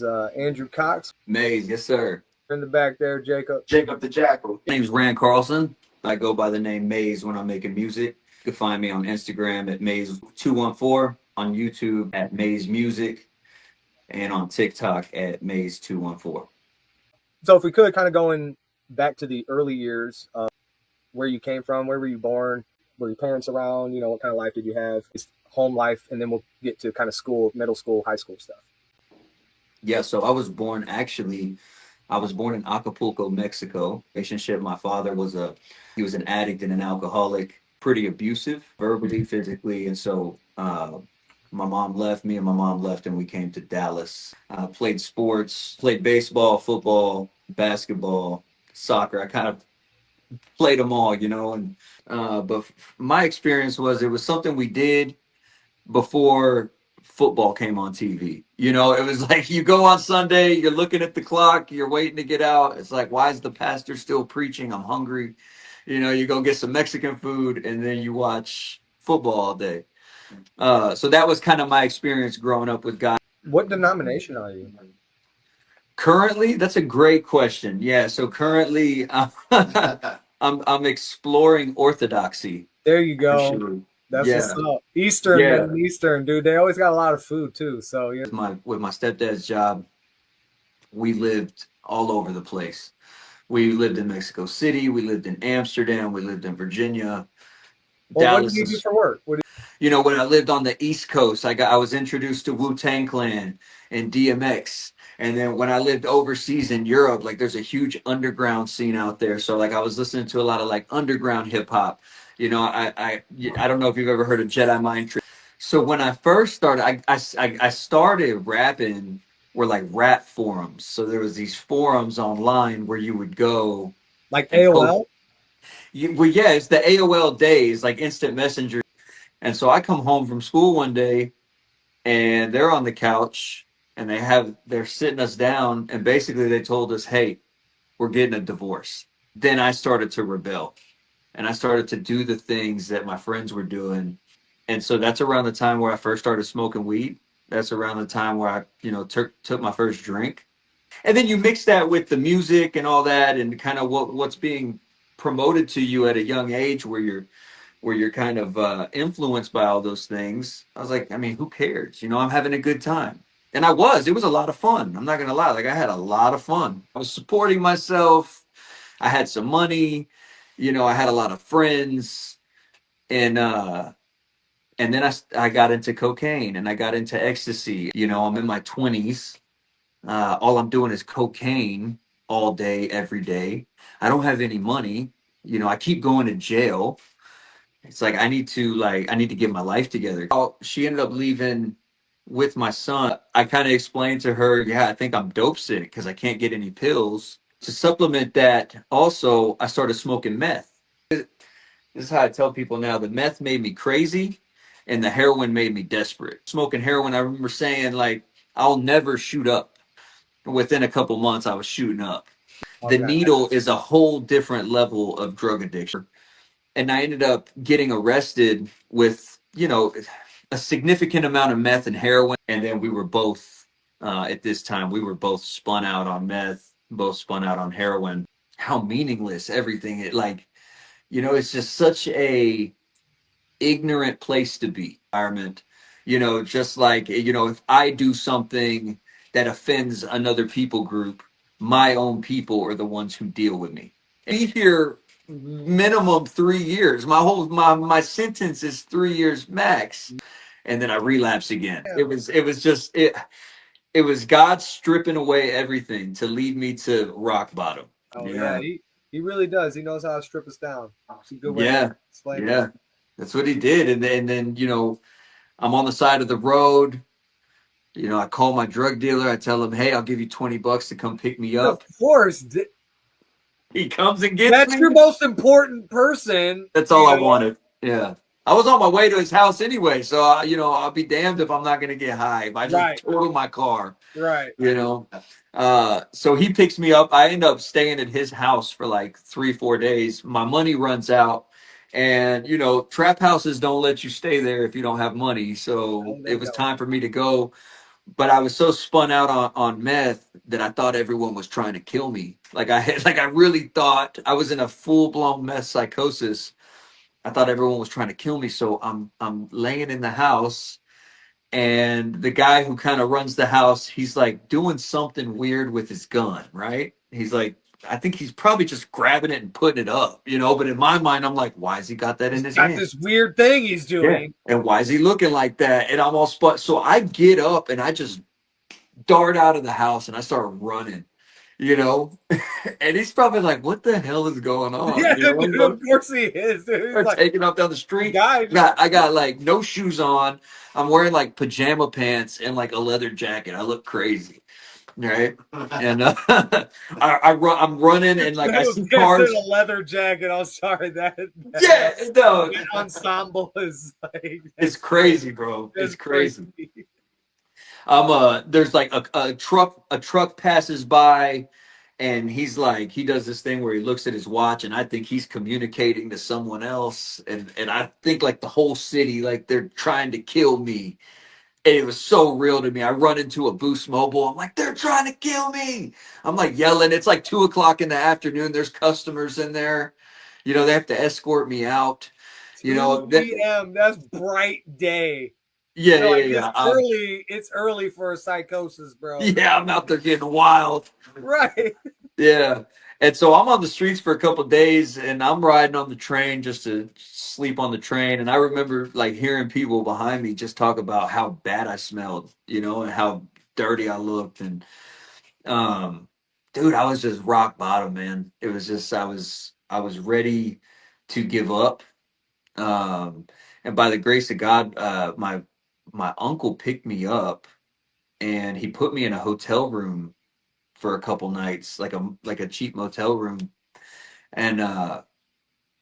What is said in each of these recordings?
is Andrew Cox. Maze, yes, sir. In the back there, Jacob. Jacob the Jackal. My name's Rand Carlson. I go by the name Maze when I'm making music. You can find me on Instagram at Maze214, on YouTube at Maze Music, and on TikTok at Maze214. So if we could kind of going back to the early years, where you came from, where were you born, were your parents around, what kind of life did you have, home life, and then we'll get to kind of school, middle school, high school stuff. Yeah, so I was born in Acapulco, Mexico. Relationship. My father was an addict and an alcoholic, pretty abusive, verbally, physically, and so my mom left me, and my mom left, and we came to Dallas. Played sports, played baseball, football, basketball, soccer. I kind of played them all, and but my experience was it was something we did before football came on TV. It was like you go on Sunday, you're looking at the clock, you're waiting to get out. It's like, why is the pastor still preaching? I'm hungry. You go get some Mexican food and then you watch football all day. So that was kind of my experience growing up with God. What denomination are you? Currently, that's a great question. Yeah, so currently I'm exploring Orthodoxy. There you go. Actually. That's what's up. Eastern, Yeah. Middle Eastern, dude. They always got a lot of food too. So With my stepdad's job, we lived all over the place. We lived in Mexico City, we lived in Amsterdam, we lived in Virginia. Well, Dallas. What do you do for work? When I lived on the East Coast, I was introduced to Wu-Tang Clan and DMX. And then when I lived overseas in Europe, like there's a huge underground scene out there. So like I was listening to a lot of like underground hip hop. I don't know if you've ever heard of Jedi Mind Trick. So when I first started, I started rapping were like rap forums. So there was these forums online where you would go. Like AOL? It's the AOL days, like instant messenger. And so I come home from school one day and they're on the couch and they're sitting us down and basically they told us, hey, we're getting a divorce. Then I started to rebel and I started to do the things that my friends were doing. And so that's around the time where I first started smoking weed. That's around the time where I, took my first drink. And then you mix that with the music and all that and kind of what's being promoted to you at a young age where you're kind of influenced by all those things. I was like, I mean, who cares? I'm having a good time. And it was a lot of fun. I'm not going to lie. Like I had a lot of fun. I was supporting myself. I had some money, I had a lot of friends and then I got into cocaine and I got into ecstasy. I'm in my 20s. All I'm doing is cocaine all day, every day. I don't have any money. I keep going to jail. It's like I need to get my life together. She ended up leaving with my son. I kind of explained to her, yeah, I think I'm dope sick because I can't get any pills. To supplement that, also, I started smoking meth. This is how I tell people now. The meth made me crazy and the heroin made me desperate. Smoking heroin, I remember saying, like, I'll never shoot up. Within a couple months, I was shooting up. The needle is a whole different level of drug addiction. And I ended up getting arrested with, a significant amount of meth and heroin. And then we were both, at this time, we were both spun out on meth, both spun out on heroin. How meaningless everything is. Like, it's just such a ignorant place to be. Environment, just like, if I do something that offends another people group, my own people are the ones who deal with me. Be here minimum 3 years. My sentence is 3 years max, and then I relapse again. It was God stripping away everything to lead me to rock bottom. Oh yeah, he really does. He knows how to strip us down. It's a good way to explain it. That's what he did. And then I'm on the side of the road. I call my drug dealer. I tell him, hey, I'll give you $20 to come pick me up. Of course. He comes and gets That's me. your most important person. That's all I wanted. Yeah. I was on my way to his house anyway. So, I'll be damned if I'm not going to get high. If I just total my car. Right. So he picks me up. I end up staying at his house for like 3-4 days. My money runs out. And, trap houses don't let you stay there if you don't have money. So it was time for me to go. but I was so spun out on meth that I thought everyone was trying to kill me. Like I had, like I really thought I was in a full blown meth psychosis. I thought everyone was trying to kill me. So I'm laying in the house, and the guy who kind of runs the house, he's like doing something weird with his gun, right? He's like, I think he's probably just grabbing it and putting it up, you know. But in my mind, I'm like, why has he got that He's in his got hand? this weird thing he's Yeah. doing. And why is he looking like that? And I'm all spun. So I get up and I just dart out of the house and I start running, you know. And he's probably like, "What the hell is going on?" Yeah, You know, dude, of course he is. Dude. He's or like, taking off down the the street. guy just, I got like no shoes on. I'm wearing like pajama pants and like a leather jacket. I look crazy, right? And I'm running and I like I was see gonna say cars. a leather jacket. I'm sorry Yeah, no, that ensemble is like it's crazy, bro. It's that's crazy. crazy. There's like a truck passes by, and he's like, he does this thing where he looks at his watch, and I think he's communicating to someone else, and I think like the whole city, like they're trying to kill me. And it was so real to me. I run into a Boost Mobile. I'm like, they're trying to kill me. I'm like yelling. It's like 2 o'clock in the afternoon. There's customers in there. You know, they have to escort me out. You know, 2 p.m. That's bright day. yeah, They're yeah, like yeah. it's early for a psychosis, bro. Yeah, I'm out there getting wild. Right. Yeah. And so I'm on the streets for a couple of days, and I'm riding on the train just to sleep on the train. And I remember like hearing people behind me just talk about how bad I smelled, you know, and how dirty I looked. And um dude, I was just rock bottom, man. It was just I was ready to give up. Um and by the grace of God, my uncle picked me up and he put me in a hotel room for a couple nights, like a cheap motel room, and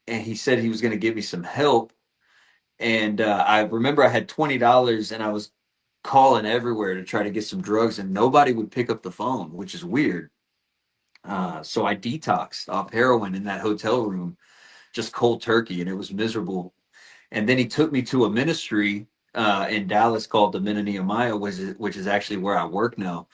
he said he was going to give me some help. And I remember I had $20, and I was calling everywhere to try to get some drugs, and nobody would pick up the phone, which is weird. So I detoxed off heroin in that hotel room, just cold turkey, and it was miserable. And then he took me to a ministry in Dallas called the Men of Nehemiah, which is actually where I work now.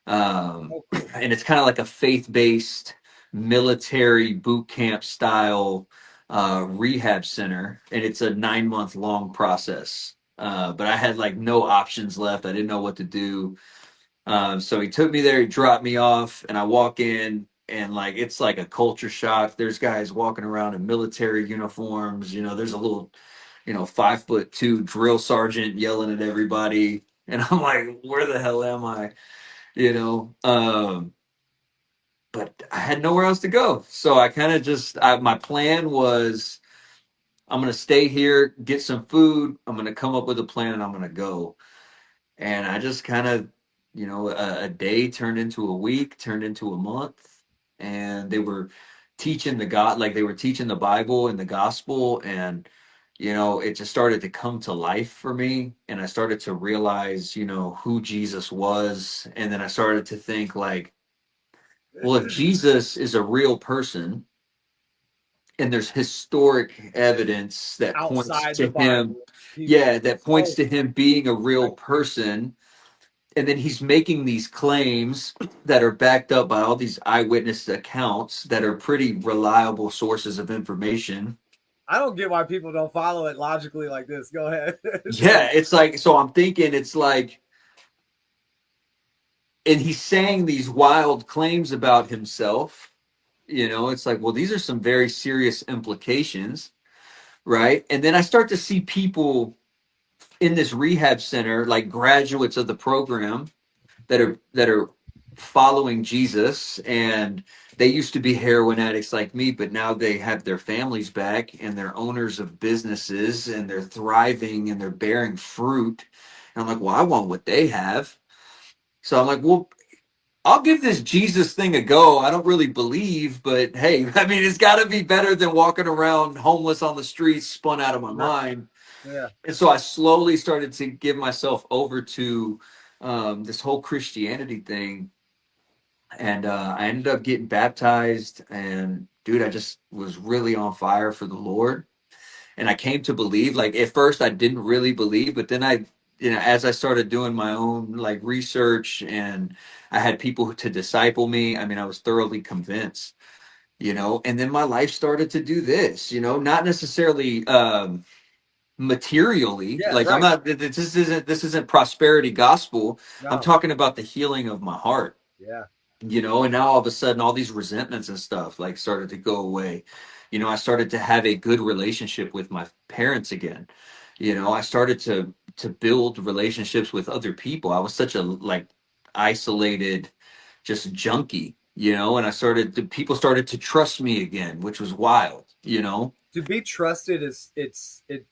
Oh, cool. And it's kind of like a faith-based military boot camp style rehab center, and it's a 9 month long process. But I had like no options left. I didn't know what to do. So he took me there. He dropped me off, and I walk in, and like it's like a culture shock. There's guys walking around in military uniforms. You know, there's a little, 5'2" drill sergeant yelling at everybody, and I'm like, where the hell am I? You know. But I had nowhere else to go. So I kind of my plan was I'm going to stay here, get some food. I'm going to come up with a plan and I'm going to go. And I just kind of, a day turned into a week, turned into a month. And they were teaching like they were teaching the Bible and the gospel. And, it just started to come to life for me. And I started to realize, who Jesus was. And then I started to think, like, well, if Jesus is a real person and there's historic evidence that points Outside the to him, Bible, he yeah, that points oh, to him being a right. real person, and then he's making these claims that are backed up by all these eyewitness accounts that are pretty reliable sources of information. I don't get why people don't follow it logically like this. Go ahead. Yeah, it's like, so I'm thinking it's like, and he's saying these wild claims about himself. It's like, well, these are some very serious implications, right? And then I start to see people in this rehab center, like graduates of the program, that are following Jesus, and they used to be heroin addicts like me, but now they have their families back and they're owners of businesses and they're thriving and they're bearing fruit. And I'm like, well, I want what they have. So I'm like, well, I'll give this Jesus thing a go. I don't really believe, but hey, I mean, it's got to be better than walking around homeless on the streets, spun out of my Right. mind. Yeah. And so I slowly started to give myself over to this whole Christianity thing. And I ended up getting baptized. And dude, I just was really on fire for the Lord. And I came to believe, like, at first I didn't really believe, but then as I started doing my own like research and I had people to disciple me, I mean, I was thoroughly convinced, and then my life started to do this, not necessarily materially. Yeah, Like I'm right. not, this isn't prosperity gospel. I'm No. talking about the healing of my heart, Yeah. and now all of a sudden all these resentments and stuff like started to go away. I started to have a good relationship with my parents again. I started to build relationships with other people. I was such a like isolated just junkie, and people started to trust me again, which was wild. To be trusted is it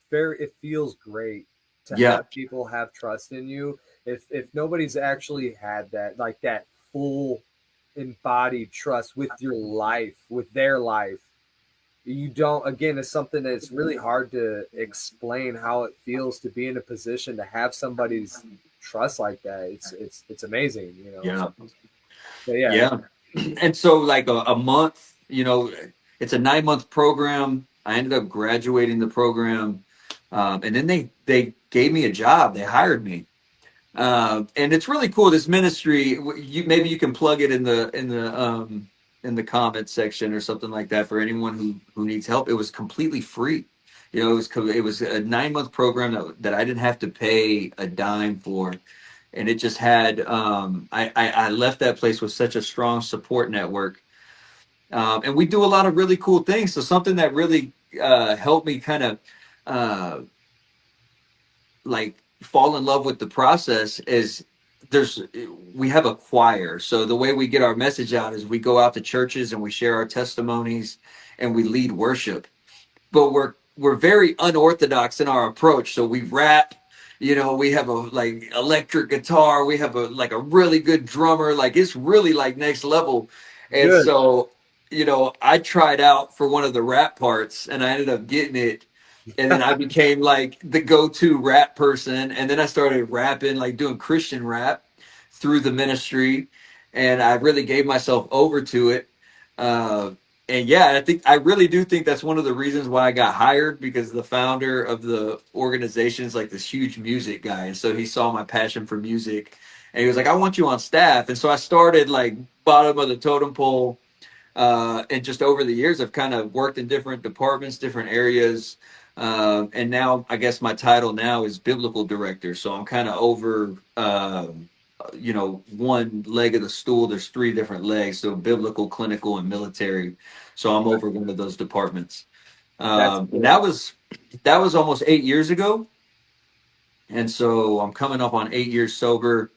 feels great to Yeah. have people have trust in you. If nobody's actually had that, like that full embodied trust with your life, with their life, you don't, again, it's something that's really hard to explain how it feels to be in a position to have somebody's trust like that. It's amazing, Yeah. but yeah. Yeah. And so like a month, it's a 9-month program. I ended up graduating the program. And then they gave me a job. They hired me. And it's really cool. This ministry, maybe you can plug it in the comment section or something like that for anyone who needs help. It was completely free. It was a 9-month program that I didn't have to pay a dime for, and it just had. I left that place with such a strong support network, and we do a lot of really cool things. So something that really helped me kind of uh, like fall in love with the process is there's we have a choir. So the way we get our message out is we go out to churches and we share our testimonies and we lead worship. But we're very unorthodox in our approach. So we rap, we have a like electric guitar, we have a really good drummer, like it's really like next level. And Good. so, I tried out for one of the rap parts and I ended up getting it, and then I became like the go-to rap person, and then I started rapping, like doing Christian rap through the ministry, and I really gave myself over to it. Uh, and yeah, I really do think that's one of the reasons why I got hired, because the founder of the organization is like this huge music guy, and so he saw my passion for music, and he was like, "I want you on staff." And so I started like bottom of the totem pole, and just over the years, I've kind of worked in different departments, different areas. And now I guess my title now is biblical director. So I'm kind of over, one leg of the stool. There's three different legs. So biblical, clinical, and military. So I'm over one of those departments. That's And cool. that was almost 8 years ago. And so I'm coming up on 8 years sober.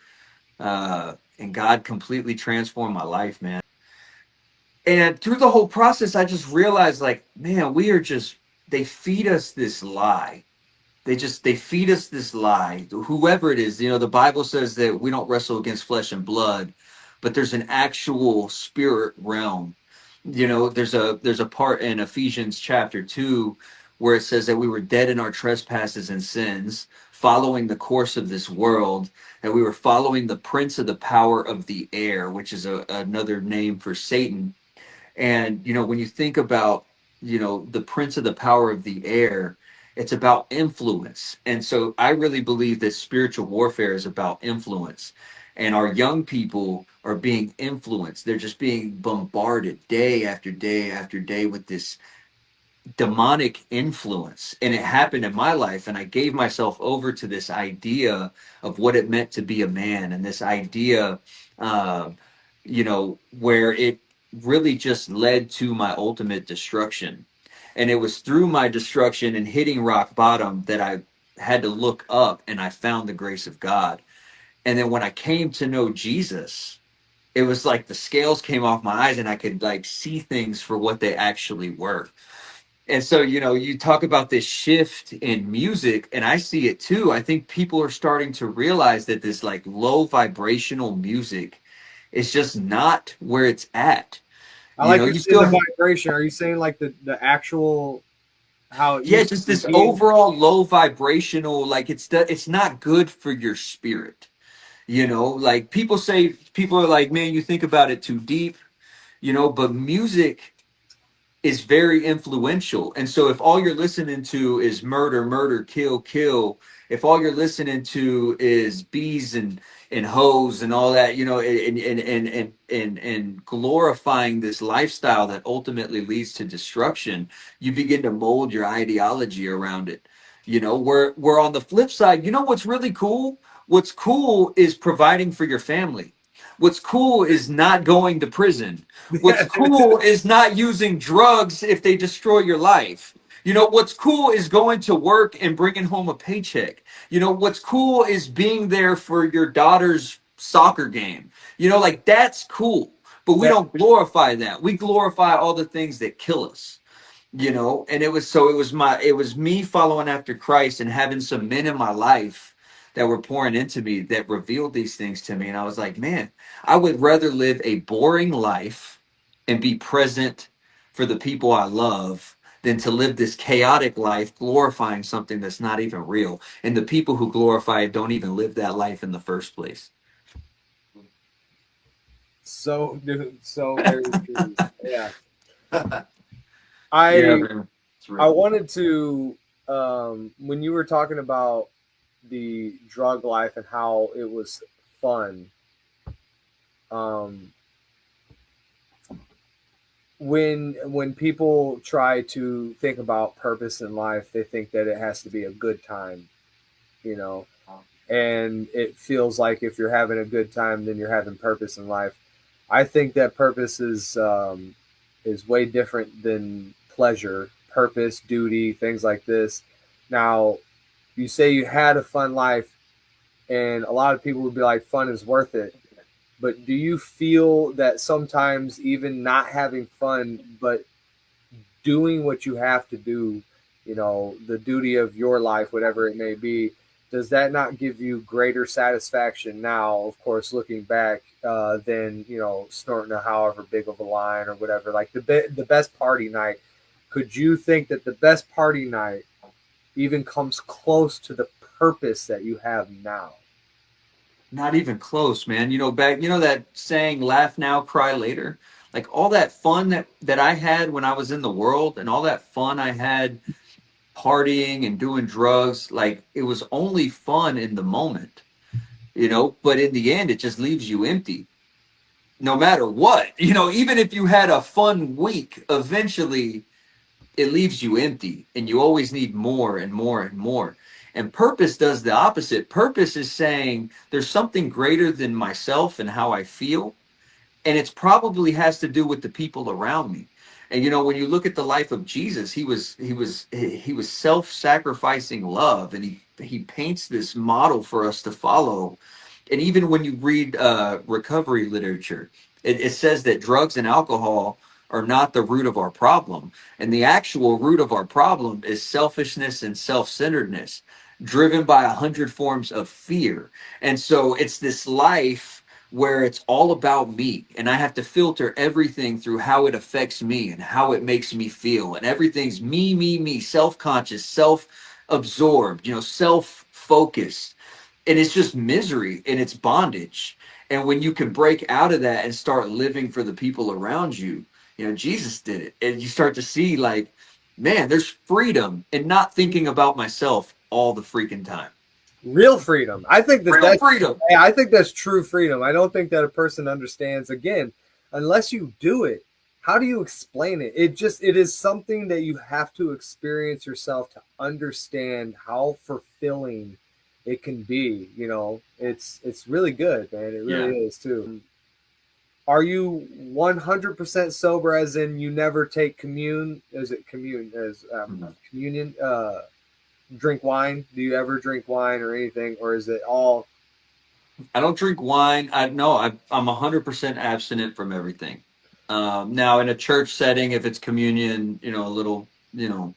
And God completely transformed my life, man. And through the whole process, I just realized, like, man, they feed us this lie. They feed us this lie. Whoever it is, the Bible says that we don't wrestle against flesh and blood, but there's an actual spirit realm. There's a part in Ephesians chapter 2 where it says that we were dead in our trespasses and sins, following the course of this world, that we were following the prince of the power of the air, which is another name for Satan. And, when you think about, the prince of the power of the air, it's about influence. And so I really believe that spiritual warfare is about influence. And our young people are being influenced. They're just being bombarded day after day after day with this demonic influence. And it happened in my life. And I gave myself over to this idea of what it meant to be a man, and this idea, uh, where it really just led to my ultimate destruction. And it was through my destruction and hitting rock bottom that I had to look up and I found the grace of God. And then when I came to know Jesus, it was like the scales came off my eyes and I could like see things for what they actually were. And so, you talk about this shift in music, and I see it too. I think people are starting to realize that this like low vibrational music is just not where it's at. I like you You saying the still, vibration. Are you saying like the actual how it yeah, used just to this be? overall low vibrational, like it's not good for your spirit. Like people are like, man, you think about it too deep, but music is very influential. And so if all you're listening to is murder, murder, kill, kill, if all you're listening to is bees and hoes and all that, you know, and glorifying this lifestyle that ultimately leads to destruction, you begin to mold your ideology around it. You know, we're on the flip side, you know what's really cool? What's cool is providing for your family. What's cool is not going to prison. What's cool is not using drugs if they destroy your life. You know, what's cool is going to work and bringing home a paycheck. You know, what's cool is being there for your daughter's soccer game. You know, like that's cool. But we Yeah. don't glorify that. We glorify all the things that kill us. You know, and it was me following after Christ and having some men in my life that were pouring into me that revealed these things to me. And I was like, man, I would rather live a boring life and be present for the people I love than to live this chaotic life glorifying something that's not even real. And the people who glorify it don't even live that life in the first place. So, dude, so very true. Yeah. Yeah, I man. It's I real. wanted to when you were talking about the drug life and how it was fun. Um, when people try to think about purpose in life, they think that it has to be a good time, you know, and it feels like if you're having a good time, then you're having purpose in life. I think that purpose is way different than pleasure, purpose, duty, things like this. Now, you say you had a fun life, and a lot of people would be like, fun is worth it. But do you feel that sometimes even not having fun, but doing what you have to do, you know, the duty of your life, whatever it may be, does that not give you greater satisfaction now, of course, looking back, than, you know, snorting a however big of a line or whatever? Like the best party night, could you think that the best party night even comes close to the purpose that you have now? Not even close, man. You know, back, you know that saying, laugh now, cry later? Like all that fun that I had when I was in the world and all that fun I had partying and doing drugs, like it was only fun in the moment, you know, but in the end, it just leaves you empty no matter what. You know, even if you had a fun week, eventually it leaves you empty and you always need more and more and more. And purpose does the opposite. Purpose is saying there's something greater than myself and how I feel, and it's probably has to do with the people around me. And you know, when you look at the life of Jesus, he was self-sacrificing love, and he paints this model for us to follow. And even when you read recovery literature, it says that drugs and alcohol are not the root of our problem. And the actual root of our problem is selfishness and self-centeredness, driven by 100 forms of fear. And so it's this life where it's all about me, and I have to filter everything through how it affects me and how it makes me feel. And everything's me, self-conscious, self-absorbed, you know, self-focused, and it's just misery and it's bondage. And when you can break out of that and start living for the people around you, you know, Jesus did it. And you start to see, like, man, there's freedom in not thinking about myself all the freaking time. Real freedom. I think that Real that's freedom. yeah, I think that's true freedom. I don't think that a person understands, again, unless you do it. How do you explain it? It is something that you have to experience yourself to understand how fulfilling it can be. You know, it's really good, man. It Yeah. really is too. Are you 100% sober, as in you never take commune? Is it commune as Mhm. communion? Drink wine? Do you ever drink wine or anything, or is it all? I don't drink wine. I no, I'm 100% abstinent from everything. Now, in a church setting, if it's communion, you know, a little, you know,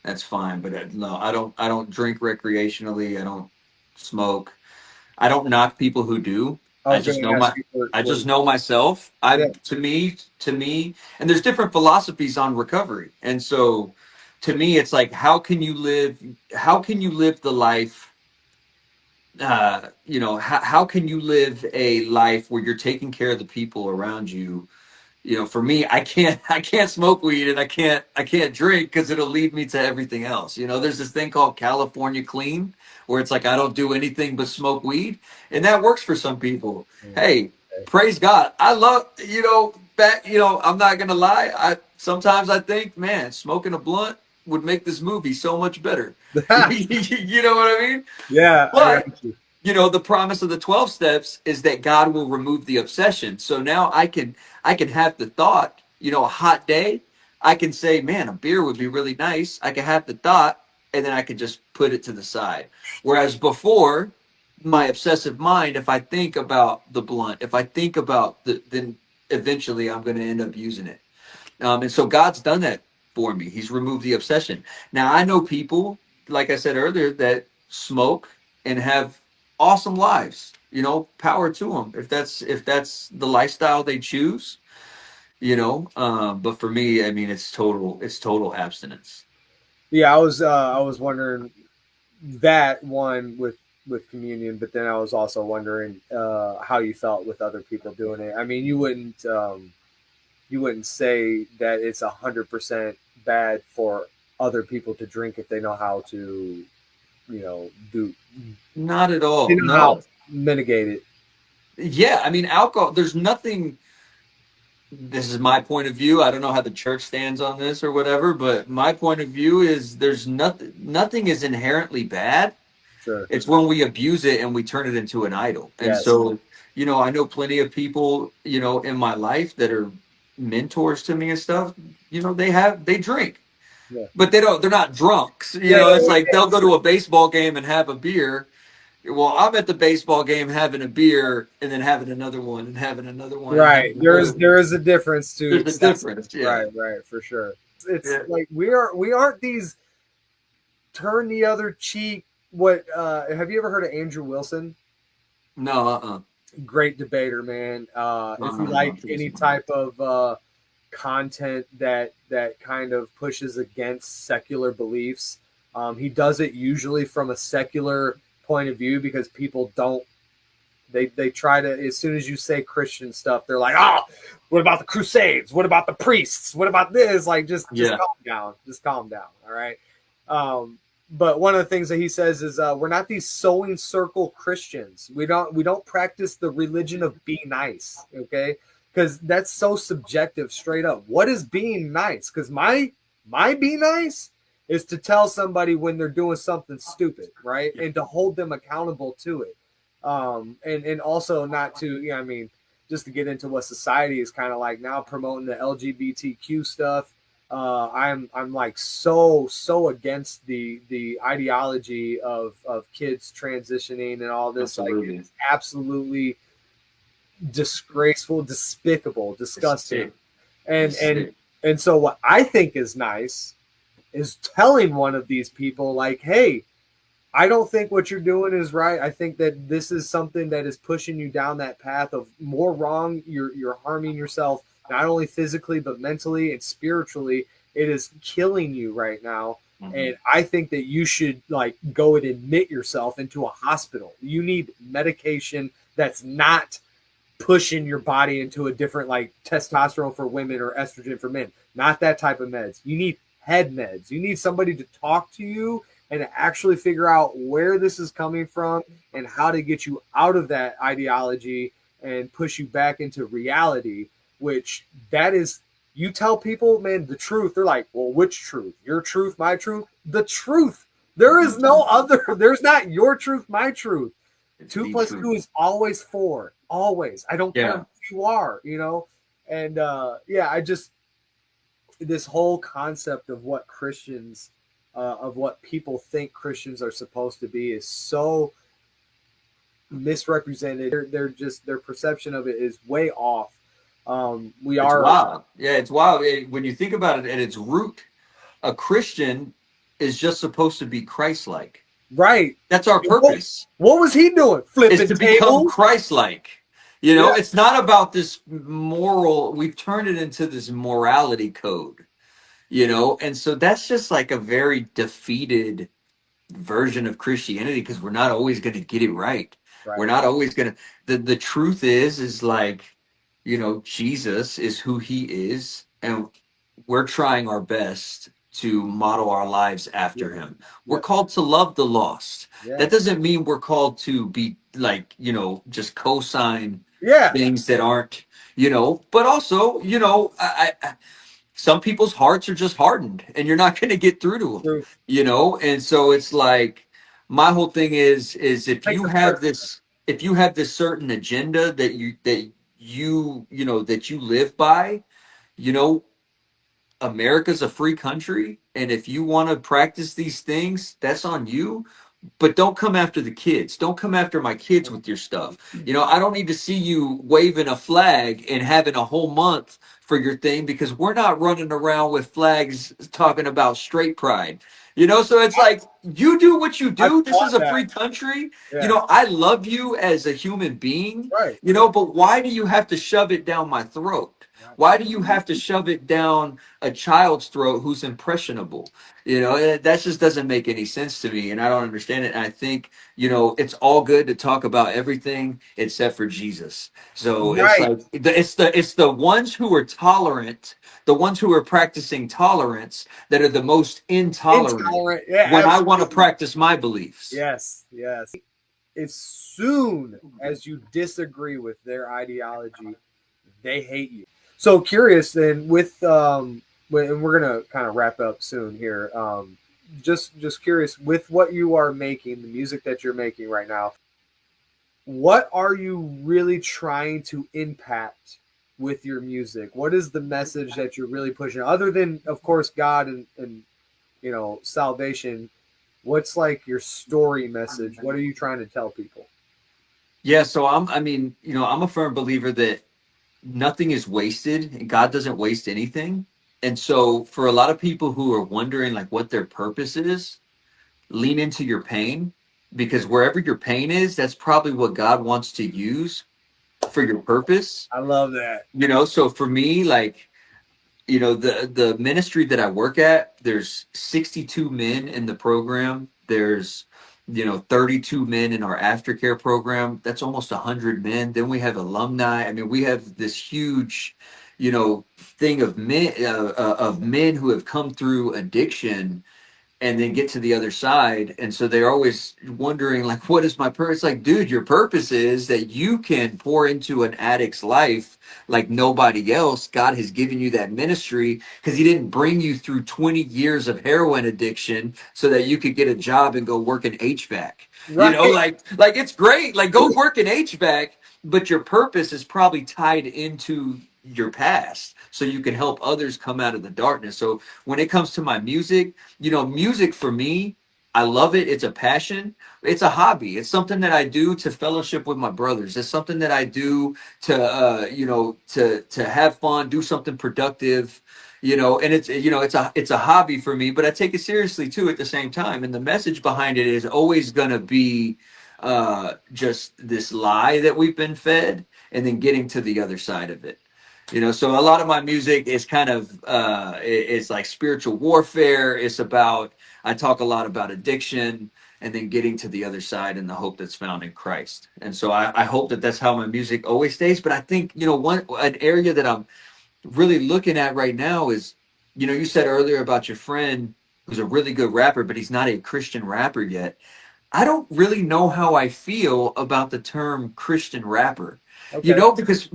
that's fine. But no, I don't. I don't drink recreationally. I don't smoke. I don't knock people who do. I I was going just to know ask my. you I what just know myself. I yeah, to me, and there's different philosophies on recovery, and so to me, it's like how can you live? How can you live the life? You know, how can you live a life where you're taking care of the people around you? You know, for me, I can't smoke weed and I can't drink because it'll lead me to everything else. You know, there's this thing called California clean, where it's like I don't do anything but smoke weed, and that works for some people. Mm. Hey, praise God. I love, I'm not gonna lie. I sometimes I think, man, smoking a blunt would make this movie so much better. You know what I mean? Yeah, I got But you. the promise of the 12 steps is that God will remove the obsession. So now I can have the thought, a hot day, I can say, man, a beer would be really nice. I can have the thought and then I can just put it to the side. Whereas before, my obsessive mind, if I think about the blunt, if I think about then eventually I'm going to end up using it. And so God's done that for me. He's removed the obsession. Now I know people, like I said earlier, that smoke and have awesome lives. Power to them if that's the lifestyle they choose. But for me, I mean, it's total abstinence. Yeah, I was wondering that one with communion, but then I was also wondering how you felt with other people doing it. I mean, you wouldn't say that it's 100% bad for other people to drink if they know how to, do Not at they all. know how No. to mitigate it. Yeah, I mean, alcohol. There's nothing. This is my point of view. I don't know how the church stands on this or whatever, but my point of view is there's nothing. Nothing is inherently bad. Sure. It's when we abuse it and we turn it into an idol. And Yes. so, I know plenty of people, in my life that are mentors to me and stuff. They drink, Yeah. but they're not drunks. Yeah. It's Yeah. like they'll go to a baseball game and have a beer. Well, I'm at the baseball game having a beer and then having another one and having another one. And Right. having There another is one. there is a difference to There's a excessive. difference. Yeah. Right. Right. For sure. It's Yeah. like we aren't these turn the other cheek. What have you ever heard of Andrew Wilson? No, Great debater, man. If you like any type of content that kind of pushes against secular beliefs, he does it usually from a secular point of view because people don't. They try to, as soon as you say Christian stuff, they're like, oh, what about the Crusades? What about the priests? What about this? Like, just Yeah. calm down. Just calm down. All right. But one of the things that he says is we're not these sewing circle Christians. We don't practice the religion of be nice, okay? Because that's so subjective, straight up. What is being nice? Because my be nice is to tell somebody when they're doing something stupid, right, and to hold them accountable to it, and also not to, I mean, just to get into what society is kind of like now, promoting the LGBTQ stuff. I'm like so against the ideology of kids transitioning and all this. Absolutely. Like, it's absolutely disgraceful, despicable, disgusting. And so what I think is nice is telling one of these people, like, hey, I don't think what you're doing is right. I think that this is something that is pushing you down that path of more wrong. You're harming yourself not only physically but mentally and spiritually. It is killing you right now. Mhm. And I think that you should like go and admit yourself into a hospital. You need medication that's not pushing your body into a different, like testosterone for women or estrogen for men. Not that type of meds. You need head meds. You need somebody to talk to you and to actually figure out where this is coming from and how to get you out of that ideology and push you back into reality, which that is, you tell people, man, the truth. They're like, well, which truth? Your truth, my truth? The truth. There is no other. There's not your truth, my truth. It's 2 the plus truth. 2 is always 4. Always. I don't Yeah. care who you are, And I just, this whole concept of what Christians, of what people think Christians are supposed to be is so misrepresented. Their perception of it is way off. We It's are wild. Yeah, it's wild. When you think about it at its root, a Christian is just supposed to be Christ-like. right. That's our purpose. What was he doing? Is Flipping to become tables? Christ-like. Yeah. It's not about this moral. We've turned it into this morality code. And so that's just like a very defeated version of Christianity because we're not always going to get it right. We're Right. not always going to. The truth is like, Jesus is who he is, and we're trying our best to model our lives after Yeah. him. We're Yeah. called to love the lost. Yeah. That doesn't mean we're called to be like, just co-sign Yeah. things that aren't, but also, some people's hearts are just hardened and you're not going to get through to them, True. and so it's like my whole thing is if Takes you a have certain. this certain agenda that you live by, you know America's a free country, and if you want to practice these things, that's on you. But don't come after the kids. Don't come after my kids with your stuff. I don't need to see you waving a flag and having a whole month for your thing, because we're not running around with flags talking about straight pride. So it's like, you do what you I do. This is thought a that. free country. Yeah. I love you as a human being, Right. but why do you have to shove it down my throat? Right. Why do you have to shove it down a child's throat who's impressionable? That just doesn't make any sense to me, and I don't understand it. And I think, it's all good to talk about everything except for Jesus. So it's Right. like it's the ones who are tolerant, the ones who are practicing tolerance, that are the most intolerant Intolerant. Yeah. when I want to Absolutely. practice my beliefs. Yes. Yes. As soon as you disagree with their ideology, they hate you. So curious then, with and we're gonna kind of wrap up soon here. Just curious, with what you are making, the music that you're making right now, what are you really trying to impact with your music? What is the message that you're really pushing, other than, of course, God and salvation? What's like your story message? What are you trying to tell people? Yeah, so I'm a firm believer that nothing is wasted and God doesn't waste anything. And so for a lot of people who are wondering like what their purpose is, lean into your pain, because wherever your pain is, that's probably what God wants to use for your purpose. I love that. So for me, like, the ministry that I work at, there's 62 men in the program. There's 32 men in our aftercare program. That's almost 100 men. Then we have alumni. I mean, we have this huge, thing of men who have come through addiction and then get to the other side. And so they're always wondering, like, what is my purpose? Like, dude, your purpose is that you can pour into an addict's life like nobody else. God has given you that ministry because he didn't bring you through 20 years of heroin addiction so that you could get a job and go work in HVAC. Right. Like it's great. Like, go work in HVAC, but your purpose is probably tied into your past so you can help others come out of the darkness. So when it comes to my music, music for me, I love it. It's a passion. It's a hobby. It's something that I do to fellowship with my brothers. It's something that I do to have fun, do something productive, and it's a hobby for me, but I take it seriously too at the same time. And the message behind it is always going to be just this lie that we've been fed and then getting to the other side of it. So a lot of my music is kind of it's like spiritual warfare. I talk a lot about addiction and then getting to the other side and the hope that's found in Christ. And so I hope that that's how my music always stays. But I think, an area that I'm really looking at right now is, you said earlier about your friend who's a really good rapper, but he's not a Christian rapper yet. I don't really know how I feel about the term Christian rapper. Okay. Because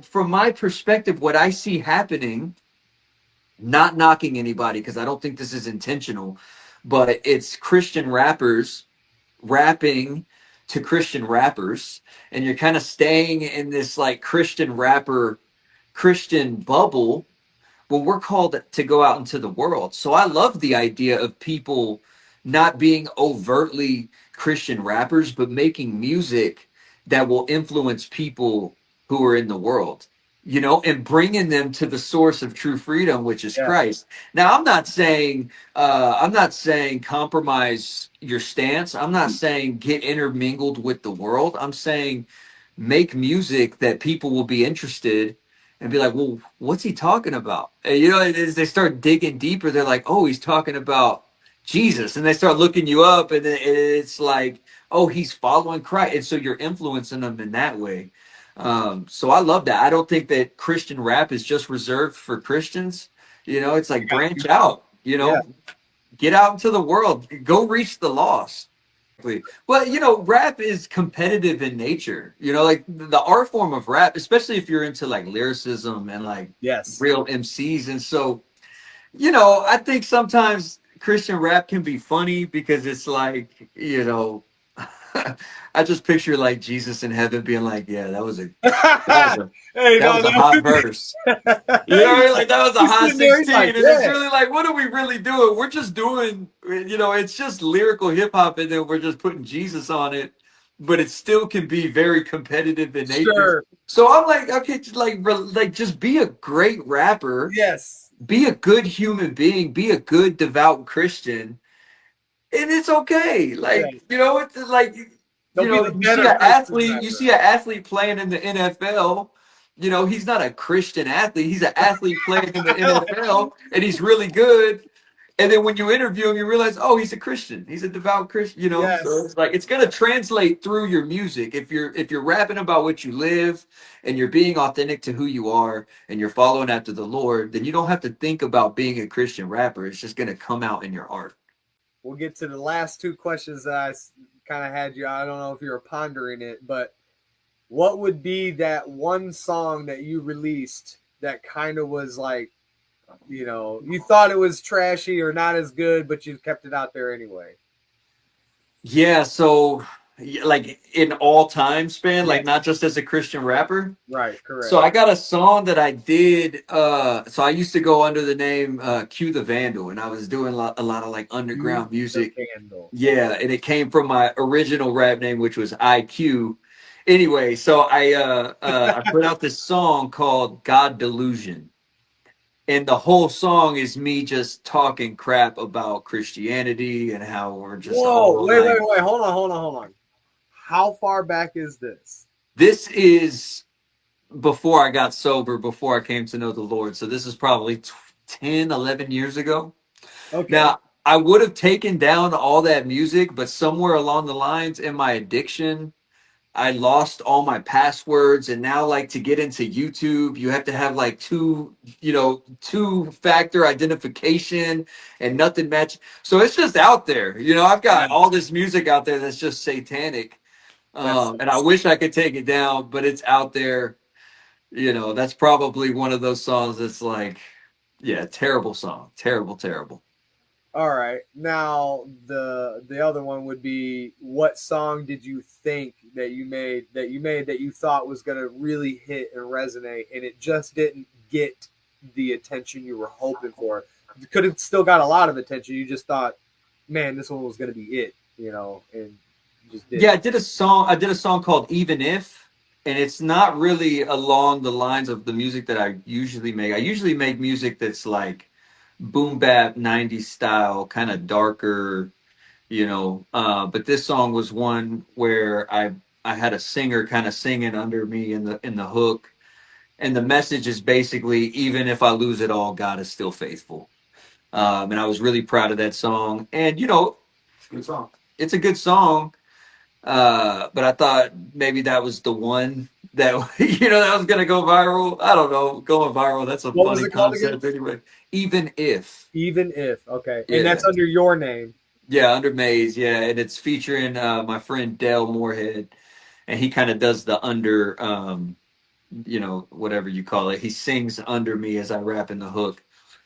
from my perspective, what I see happening, not knocking anybody because I don't think this is intentional, but it's Christian rappers rapping to Christian rappers, and you're kind of staying in this like Christian rapper, Christian bubble when we're called to go out into the world. So I love the idea of people not being overtly Christian rappers, but making music that will influence people who are in the world, and bringing them to the source of true freedom, which is Yeah. Christ. Now, I'm not saying compromise your stance. I'm not saying get intermingled with the world. I'm saying make music that people will be interested and be like, well, what's he talking about? And, as they start digging deeper, they're like, oh, he's talking about Jesus. And they start looking you up, and then it's like, oh, he's following Christ. And so you're influencing them in that way. So I love that. I don't think that Christian rap is just reserved for Christians. It's like branch out. You Yeah. know, get out into the world, go reach the lost. Well, you know, rap is competitive in nature. You know, like the art form of rap, especially if you're into like lyricism and like Yes. real MCs. And so, you know, I think sometimes Christian rap can be funny because it's like, you know, I just picture like Jesus in heaven being like, yeah, that was a Hey, that no, was a no. hot verse. You know what I mean? Like that was a He's hot sitting there. He's 16. like, And it's yeah. really like, what are we really doing? We're just doing, you know, it's just lyrical hip hop and then we're just putting Jesus on it, but it still can be very competitive in nature. Sure. So I'm like, okay, just like just be a great rapper, Yes. be a good human being, be a good devout Christian, and it's okay. Yeah. Like, you know, it's like, Don't you be know, the better Christian you rapper. see an athlete playing in the NFL. You know, he's not a Christian athlete. He's an athlete playing in the NFL, and he's really good. And then when you interview him, you realize, oh, he's a Christian. He's a devout Christian. You know, so Yes. it's like it's gonna translate through your music. If you're rapping about what you live and you're being authentic to who you are and you're following after the Lord, then you don't have to think about being a Christian rapper. It's just gonna come out in your art. We'll get to the last two questions that I kind of had you. I don't know if you were pondering it, but what would be that one song that you released that kind of was like, you know, you thought it was trashy or not as good, but you kept it out there anyway? Yeah, so like in all time span, like Yes. not just as a Christian rapper. Right. So Correct. I got a song that I did. So I used to go under the name Q the Vandal, and I was doing a lot of like You underground the music. Vandal. Yeah, and it came from my original rap name, which was IQ. Anyway, so I put out this song called God Delusion. And the whole song is me just talking crap about Christianity and how we're just Whoa! all Wait, wait, like wait! Hold on. How far back is this? this is before I got sober, before I came to know the Lord. So this is probably 10, 11 years ago. Okay. Now, I would have taken down all that music, but somewhere along the lines in my addiction, I lost all my passwords. And now, like, to get into YouTube, you have to have like two factor identification and nothing match. So it's just out there. You know, I've got all this music out there that's just satanic. That's And I wish I could take it down, but it's out there. You know, that's probably one of those songs that's like, yeah, terrible song. Terrible, terrible. all right. Now the other one would be, what song did you think that you thought was gonna really hit and resonate, and it just didn't get the attention you were hoping for? You could have still got a lot of attention. You just thought, man, this one was gonna be it, you know, and you just Yeah, didn't. I did a song called Even If, and it's not really along the lines of the music that I usually make. I usually make music that's like boom bap 90s style, kind of darker, you know. But this song was one where I had a singer kind of singing under me in the hook. And the message is basically, even if I lose it all, God is still faithful. And I was really proud of that song. And you know, Good song. it's a good song. But I thought maybe that was the one that that was gonna go viral. I don't know, going viral. That's a What was funny it called again? concept anyway. Even if, Even if. Okay, and yeah, that's under your name. yeah, under Maze, yeah, and it's featuring my friend Dale Moorhead, and he kind of does the under, whatever you call it. He sings under me as I rap in the hook.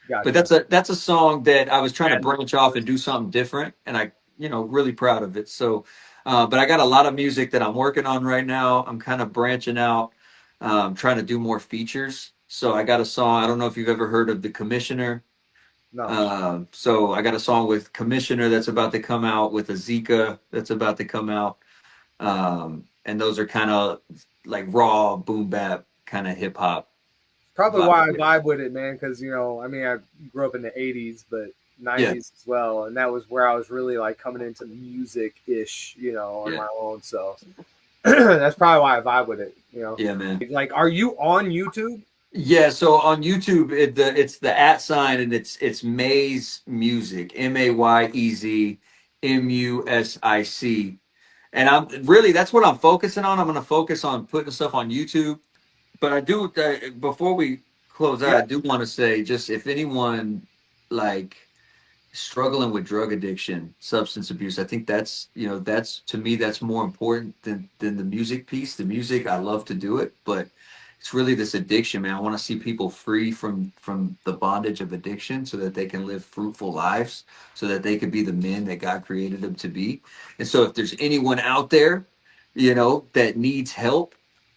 But Gotcha. that's a song that I was trying to And branch off and do something different, and I really proud of it. So, but I got a lot of music that I'm working on right now. I'm kind of branching out, trying to do more features. So I got a song. I don't know if you've ever heard of the Commissioner. no. So I got a song with Commissioner that's about to come out, with Azika that's about to come out, and those are kind of like raw boom bap kind of hip hop Probably why I vibe. vibe with it, man. Because I mean, I grew up in the '80s, but Yeah, '90s as well, and that was where I was really like coming into music ish, on yeah, my own. So that's probably why I vibe with it. yeah, man. Like, are you on YouTube? Yeah, so on YouTube, it's the at sign, and it's Maze Music, MAYEZ MUSIC, and I'm really that's what I'm focusing on. I'm going to focus on putting stuff on YouTube. But I do before we close out, Yeah. I do want to say, just if anyone like struggling with drug addiction, substance abuse. I think that's, that's, to me, that's more important than the music piece. The music, I love to do it, but it's really this addiction, man. I want to see people free from the bondage of addiction so that they can live fruitful lives, so that they could be the men that God created them to be. And so if there's anyone out there, that needs help,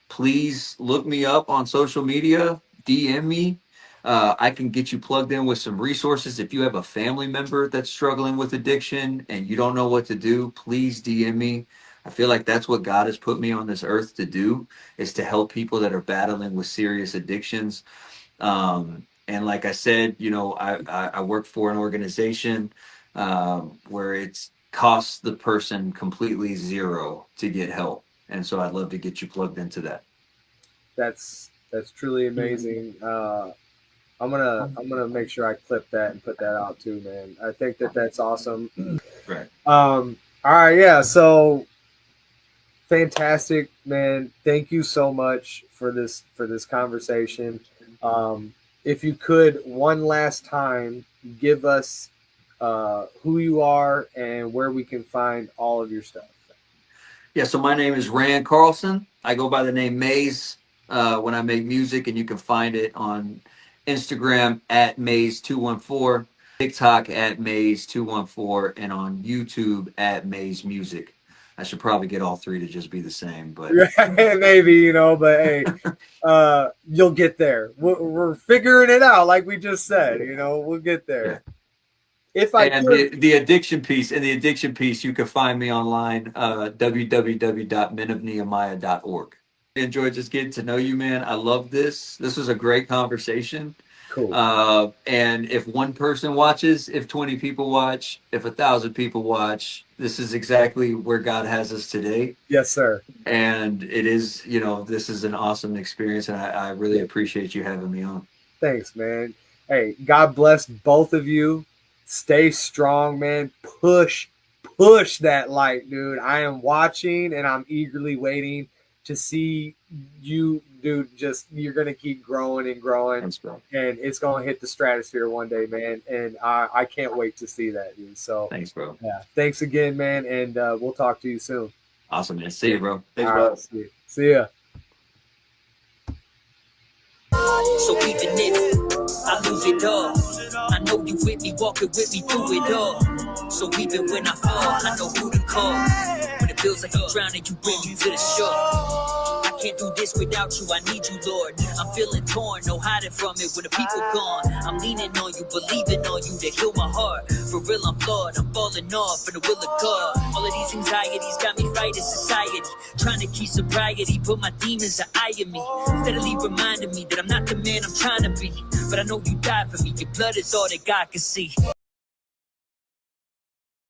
please look me up on social media, DM me. I can get you plugged in with some resources. If you have a family member that's struggling with addiction and you don't know what to do, please DM me. I feel like that's what God has put me on this earth to do, is to help people that are battling with serious addictions. And like I said, I work for an organization where it's costs the person completely zero to get help. And so I'd love to get you plugged into that. That's truly amazing. I'm gonna make sure I clip that and put that out too, man. I think that's awesome. Right. All right, yeah. So fantastic, man. Thank you so much for this conversation. If you could one last time give us who you are and where we can find all of your stuff. Yeah, so my name is Rand Carlson. I go by the name Maze when I make music, and you can find it on Instagram at Maze214, TikTok at Maze214, and on YouTube at Maze Music. I should probably get all three to just be the same, but maybe, but hey, you'll get there. We're figuring it out, like we just said. We'll get there. Yeah. If I could, the addiction piece, you can find me online, www.menofnehemiah.org. I enjoyed just getting to know you, man. I love this. This was a great conversation. Cool. And if one person watches, if 20 people watch, if 1,000 people watch, this is exactly where God has us today. Yes, sir. And it is, this is an awesome experience, and I really appreciate you having me on. Thanks, man. Hey, God bless both of you. Stay strong, man. Push that light, dude. I am watching and I'm eagerly waiting to see you, dude. You're going to keep growing and growing. Thanks, bro. And it's going to hit the stratosphere one day, man. And I can't wait to see that, dude. So thanks, bro. Yeah. Thanks again, man. And we'll talk to you soon. Awesome, man. See you, bro. Thanks, bro. Right, see ya. So even if I lose it all, I know you with me, walking with me through it all. So even when I fall, I know who to call. When it feels like I'm drowning, you bring me to the shore. I can't do this without you, I need you, Lord. I'm feeling torn, no hiding from it when the people gone. I'm leaning on you, believing on you to heal my heart. For real, I'm flawed, I'm falling off for the will of God. All of these anxieties got me fighting society, trying to keep sobriety, but my demons are eyeing me, steadily reminding me that I'm not the man I'm trying to be. But I know you died for me, your blood is all that God can see.